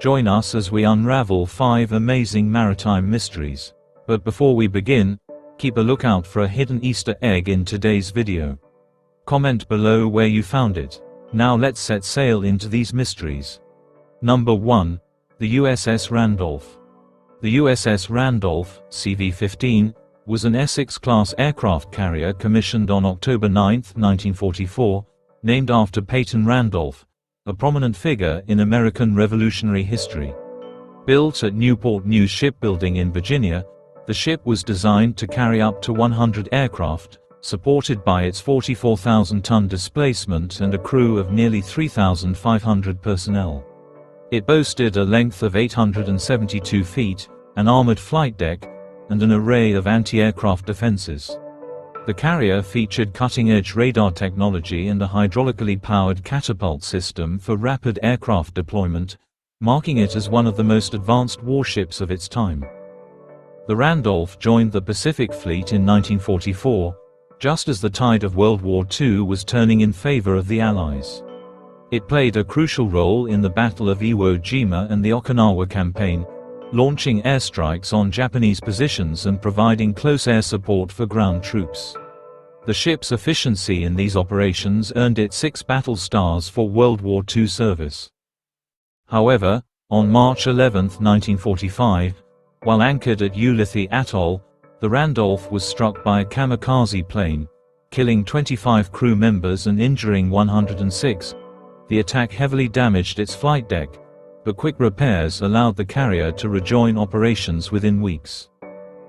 Join us as we unravel 5 amazing maritime mysteries. But before we begin, keep a lookout for a hidden Easter egg in today's video. Comment below where you found it. Now let's set sail into these mysteries. Number 1. The USS Randolph. The USS Randolph, CV-15, was an Essex-class aircraft carrier commissioned on October 9, 1944, named after Peyton Randolph, a prominent figure in American Revolutionary history. Built at Newport News Shipbuilding in Virginia, the ship was designed to carry up to 100 aircraft, supported by its 44,000-ton displacement and a crew of nearly 3,500 personnel. It boasted a length of 872 feet, an armored flight deck, and an array of anti-aircraft defenses. The carrier featured cutting-edge radar technology and a hydraulically powered catapult system for rapid aircraft deployment, marking it as one of the most advanced warships of its time. The Randolph joined the Pacific Fleet in 1944, just as the tide of World War II was turning in favor of the Allies. It played a crucial role in the Battle of Iwo Jima and the Okinawa Campaign, launching airstrikes on Japanese positions and providing close air support for ground troops. The ship's efficiency in these operations earned it 6 battle stars for World War II service. However, on March 11, 1945, while anchored at Ulithi Atoll, the Randolph was struck by a kamikaze plane, killing 25 crew members and injuring 106. The attack heavily damaged its flight deck, but quick repairs allowed the carrier to rejoin operations within weeks.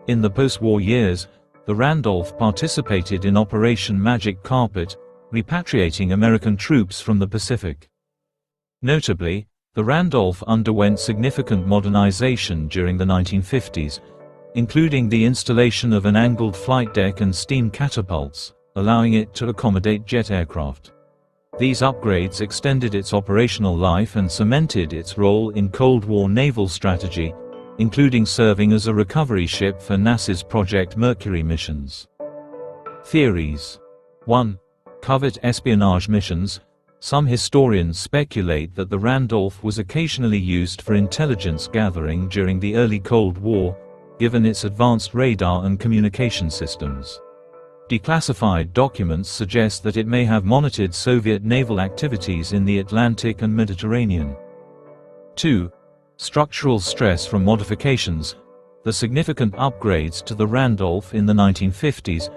In the post-war years, the Randolph participated in Operation Magic Carpet, repatriating American troops from the Pacific. Notably, the Randolph underwent significant modernization during the 1950s, including the installation of an angled flight deck and steam catapults, allowing it to accommodate jet aircraft. These upgrades extended its operational life and cemented its role in Cold War naval strategy, including serving as a recovery ship for NASA's Project Mercury missions. Theories. 1. Covert espionage missions. Some historians speculate that the Randolph was occasionally used for intelligence gathering during the early Cold War, given its advanced radar and communication systems. Declassified documents suggest that it may have monitored Soviet naval activities in the Atlantic and Mediterranean. 2. Structural stress from modifications. The significant upgrades to the Randolph in the 1950s,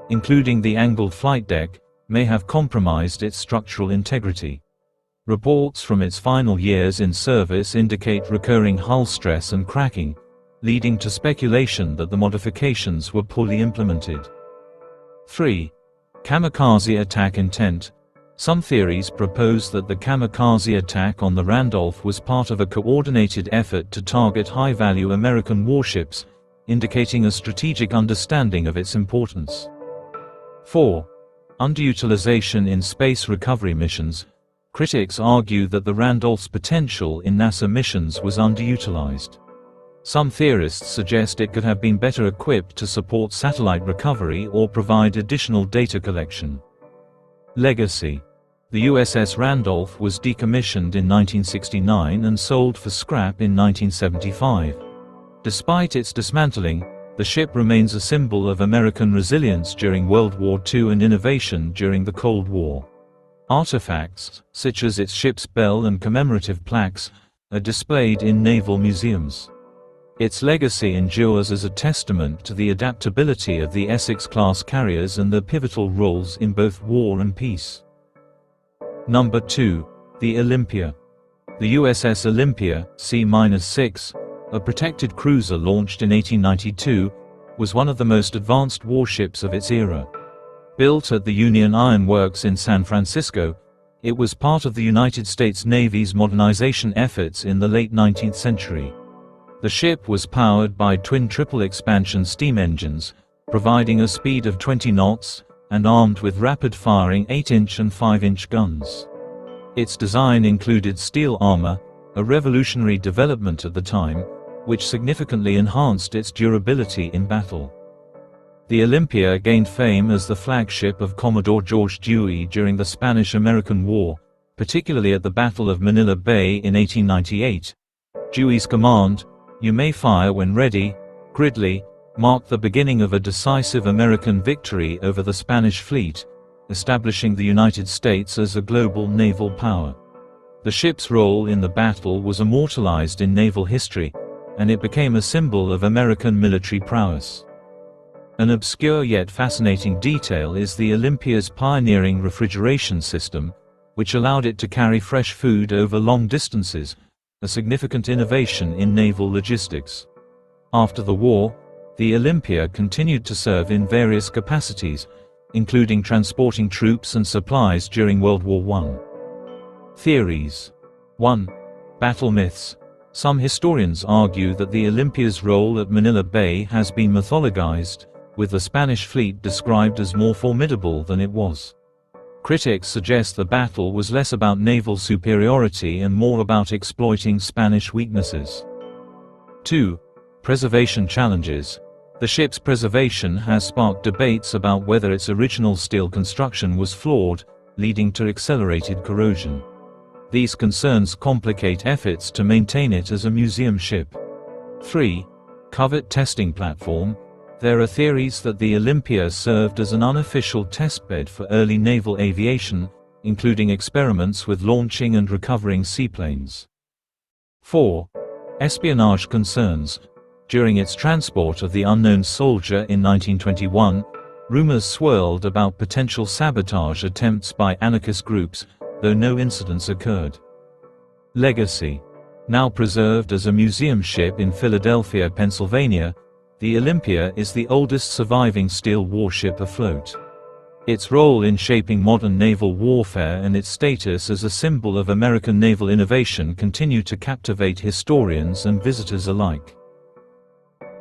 including the angled flight deck, may have compromised its structural integrity. Reports from its final years in service indicate recurring hull stress and cracking, leading to speculation that the modifications were poorly implemented. 3. Kamikaze attack intent. Some theories propose that the kamikaze attack on the Randolph was part of a coordinated effort to target high-value American warships, indicating a strategic understanding of its importance. 4. Underutilization in space recovery missions. Critics argue that the Randolph's potential in NASA missions was underutilized. Some theorists suggest it could have been better equipped to support satellite recovery or provide additional data collection. Legacy. The USS Randolph was decommissioned in 1969 and sold for scrap in 1975. Despite its dismantling, the ship remains a symbol of American resilience during World War II and innovation during the Cold War. Artifacts, such as its ship's bell and commemorative plaques, are displayed in naval museums. Its legacy endures as a testament to the adaptability of the Essex-class carriers and their pivotal roles in both war and peace. Number 2. The Olympia. The USS Olympia, C-6, a protected cruiser launched in 1892, was one of the most advanced warships of its era. Built at the Union Iron Works in San Francisco, it was part of the United States Navy's modernization efforts in the late 19th century. The ship was powered by twin triple-expansion steam engines, providing a speed of 20 knots, and armed with rapid-firing 8-inch and 5-inch guns. Its design included steel armor, a revolutionary development at the time, which significantly enhanced its durability in battle. The Olympia gained fame as the flagship of Commodore George Dewey during the Spanish-American War, particularly at the Battle of Manila Bay in 1898, Dewey's command, "You may fire when ready," Gridley, marked the beginning of a decisive American victory over the Spanish fleet, establishing the United States as a global naval power. The ship's role in the battle was immortalized in naval history, and it became a symbol of American military prowess. An obscure yet fascinating detail is the Olympia's pioneering refrigeration system, which allowed it to carry fresh food over long distances, a significant innovation in naval logistics. After the war, the Olympia continued to serve in various capacities, including transporting troops and supplies during World War I. Theories. 1. Battle myths. Some historians argue that the Olympia's role at Manila Bay has been mythologized, with the Spanish fleet described as more formidable than it was. Critics suggest the battle was less about naval superiority and more about exploiting Spanish weaknesses. 2. Preservation challenges. The ship's preservation has sparked debates about whether its original steel construction was flawed, leading to accelerated corrosion. These concerns complicate efforts to maintain it as a museum ship. 3. Covert testing platform. There are theories that the Olympia served as an unofficial testbed for early naval aviation, including experiments with launching and recovering seaplanes. 4. Espionage concerns. During its transport of the unknown soldier in 1921, rumors swirled about potential sabotage attempts by anarchist groups, though no incidents occurred. Legacy. Now preserved as a museum ship in Philadelphia, Pennsylvania, the Olympia is the oldest surviving steel warship afloat. Its role in shaping modern naval warfare and its status as a symbol of American naval innovation continue to captivate historians and visitors alike.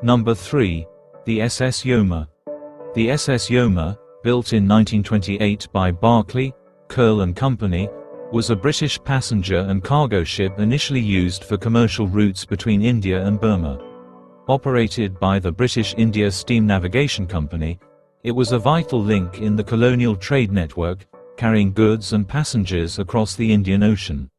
Number 3. The SS Yoma. The SS Yoma, built in 1928 by Barclay, Curle and Company, was a British passenger and cargo ship initially used for commercial routes between India and Burma. Operated by the British India Steam Navigation Company, it was a vital link in the colonial trade network, carrying goods and passengers across the Indian Ocean.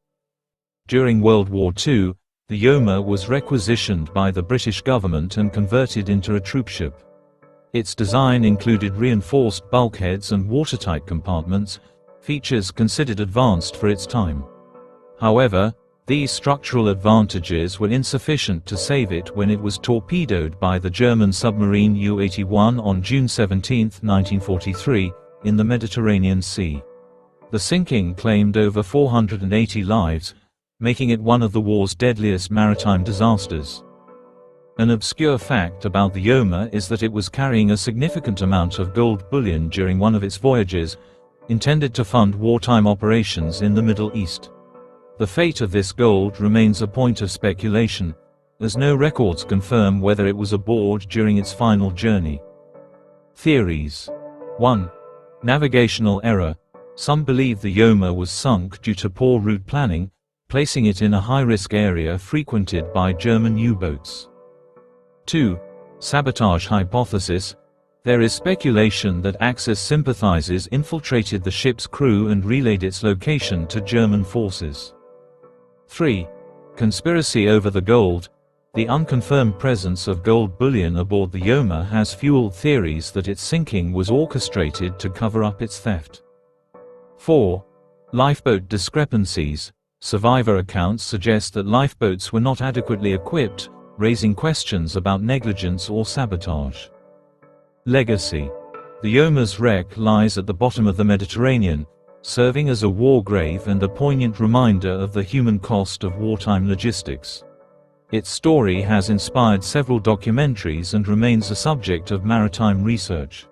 During World War II, the Yoma was requisitioned by the British government and converted into a troopship. Its design included reinforced bulkheads and watertight compartments, features considered advanced for its time. However, these structural advantages were insufficient to save it when it was torpedoed by the German submarine U-81 on June 17, 1943, in the Mediterranean Sea. The sinking claimed over 480 lives, making it one of the war's deadliest maritime disasters. An obscure fact about the Yoma is that it was carrying a significant amount of gold bullion during one of its voyages, intended to fund wartime operations in the Middle East. The fate of this gold remains a point of speculation, as no records confirm whether it was aboard during its final journey. Theories. 1. Navigational error. Some believe the Yoma was sunk due to poor route planning, placing it in a high-risk area frequented by German U-boats. 2. Sabotage hypothesis. There is speculation that Axis sympathizers infiltrated the ship's crew and relayed its location to German forces. 3. Conspiracy over the gold. The unconfirmed presence of gold bullion aboard the Yoma has fueled theories that its sinking was orchestrated to cover up its theft. 4. Lifeboat discrepancies. Survivor accounts suggest that lifeboats were not adequately equipped, raising questions about negligence or sabotage. Legacy. The Yoma's wreck lies at the bottom of the Mediterranean, serving as a war grave and a poignant reminder of the human cost of wartime logistics. Its story has inspired several documentaries and remains a subject of maritime research.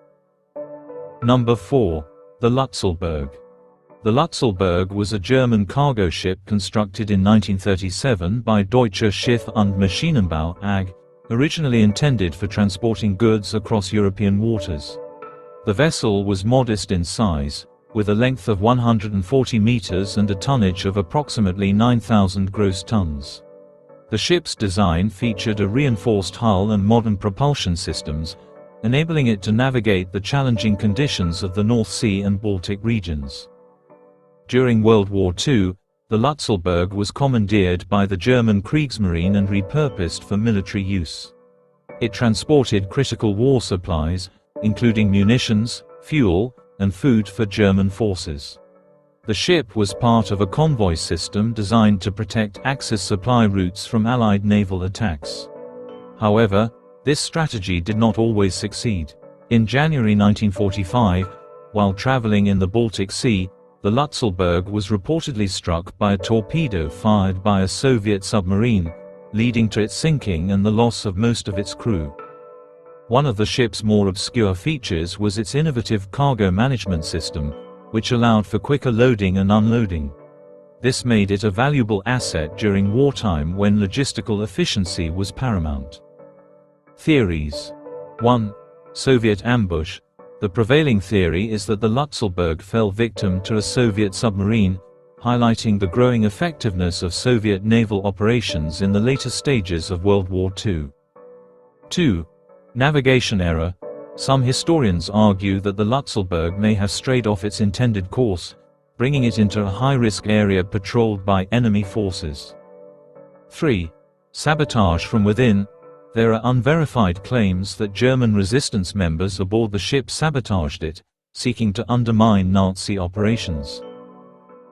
Number 4. The Lützelburg. The Lützelburg was a German cargo ship constructed in 1937 by Deutsche Schiff- und Maschinenbau AG, originally intended for transporting goods across European waters. The vessel was modest in size, with a length of 140 meters and a tonnage of approximately 9,000 gross tons. The ship's design featured a reinforced hull and modern propulsion systems, enabling it to navigate the challenging conditions of the North Sea and Baltic regions. During World War II, The Lützelburg was commandeered by the German Kriegsmarine and repurposed for military use. It transported critical war supplies, including munitions, fuel, and food for German forces. The ship was part of a convoy system designed to protect Axis supply routes from Allied naval attacks. However, this strategy did not always succeed. In January 1945, while traveling in the Baltic Sea, the Lützelburg was reportedly struck by a torpedo fired by a Soviet submarine, leading to its sinking and the loss of most of its crew. One of the ship's more obscure features was its innovative cargo management system, which allowed for quicker loading and unloading. This made it a valuable asset during wartime when logistical efficiency was paramount. Theories. 1. Soviet ambush. The prevailing theory is that the Lützelburg fell victim to a Soviet submarine, highlighting the growing effectiveness of Soviet naval operations in the later stages of World War II. 2. Navigation error. Some historians argue that the Lützelburg may have strayed off its intended course, bringing it into a high-risk area patrolled by enemy forces. 3. Sabotage from within. There are unverified claims that German resistance members aboard the ship sabotaged it, seeking to undermine Nazi operations.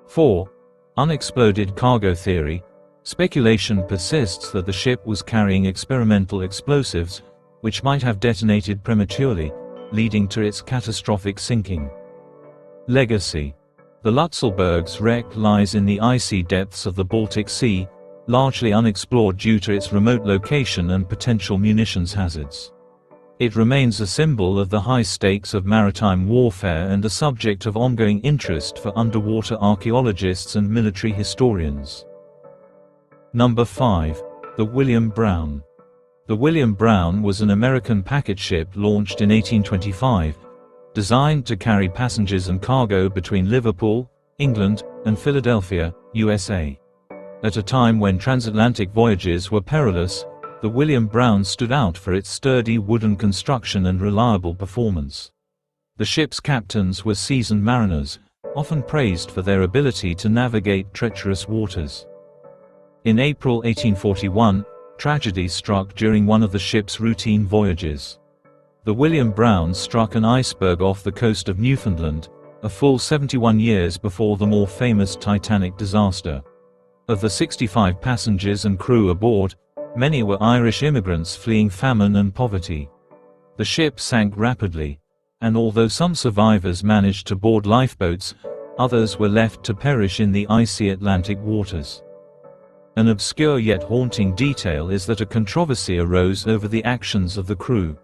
4. Unexploded cargo theory. Speculation persists that the ship was carrying experimental explosives, which might have detonated prematurely, leading to its catastrophic sinking. Legacy. The Lützelburg's wreck lies in the icy depths of the Baltic Sea, largely unexplored due to its remote location and potential munitions hazards. It remains a symbol of the high stakes of maritime warfare and a subject of ongoing interest for underwater archaeologists and military historians. Number 5. The William Brown. The William Brown was an American packet ship launched in 1825, designed to carry passengers and cargo between Liverpool, England, and Philadelphia, USA. At a time when transatlantic voyages were perilous, the William Brown stood out for its sturdy wooden construction and reliable performance. The ship's captains were seasoned mariners, often praised for their ability to navigate treacherous waters. In April 1841, tragedy struck during one of the ship's routine voyages. The William Brown struck an iceberg off the coast of Newfoundland, a full 71 years before the more famous Titanic disaster. Of the 65 passengers and crew aboard, many were Irish immigrants fleeing famine and poverty. The ship sank rapidly, and although some survivors managed to board lifeboats, others were left to perish in the icy Atlantic waters. An obscure yet haunting detail is that a controversy arose over the actions of the crew.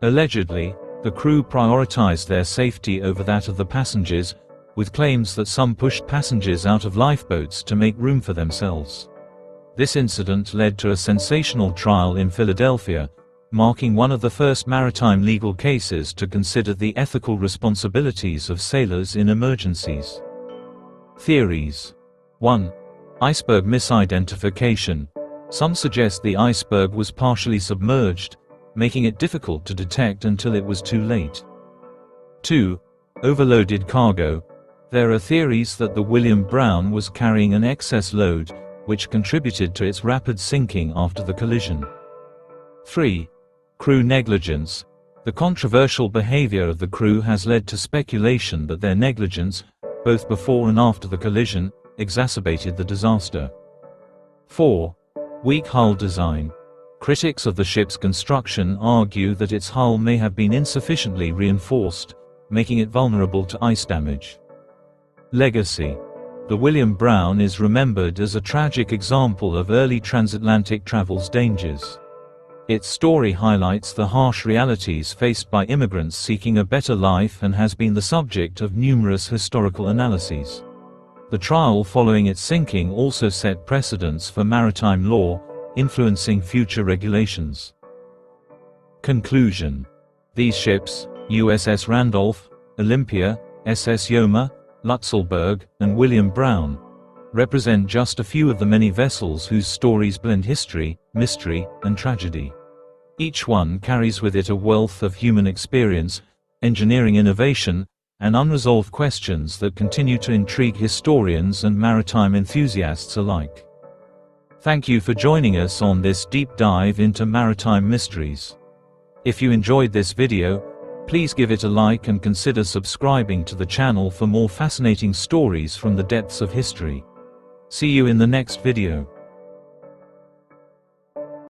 Allegedly, the crew prioritized their safety over that of the passengers, with claims that some pushed passengers out of lifeboats to make room for themselves. This incident led to a sensational trial in Philadelphia, marking one of the first maritime legal cases to consider the ethical responsibilities of sailors in emergencies. Theories. 1. Iceberg misidentification. Some suggest the iceberg was partially submerged, making it difficult to detect until it was too late. 2. Overloaded cargo. There are theories that the William Brown was carrying an excess load, which contributed to its rapid sinking after the collision. 3. Crew negligence. The controversial behavior of the crew has led to speculation that their negligence, both before and after the collision, exacerbated the disaster. 4. Weak hull design. Critics of the ship's construction argue that its hull may have been insufficiently reinforced, making it vulnerable to ice damage. Legacy. The William Brown is remembered as a tragic example of early transatlantic travel's dangers. Its story highlights the harsh realities faced by immigrants seeking a better life and has been the subject of numerous historical analyses. The trial following its sinking also set precedents for maritime law, influencing future regulations. Conclusion. These ships, USS Randolph, Olympia, SS Yoma, Lützelburg, and William Brown, represent just a few of the many vessels whose stories blend history, mystery, and tragedy. Each one carries with it a wealth of human experience, engineering innovation, and unresolved questions that continue to intrigue historians and maritime enthusiasts alike. Thank you for joining us on this deep dive into maritime mysteries. If you enjoyed this video, please give it a like and consider subscribing to the channel for more fascinating stories from the depths of history. See you in the next video.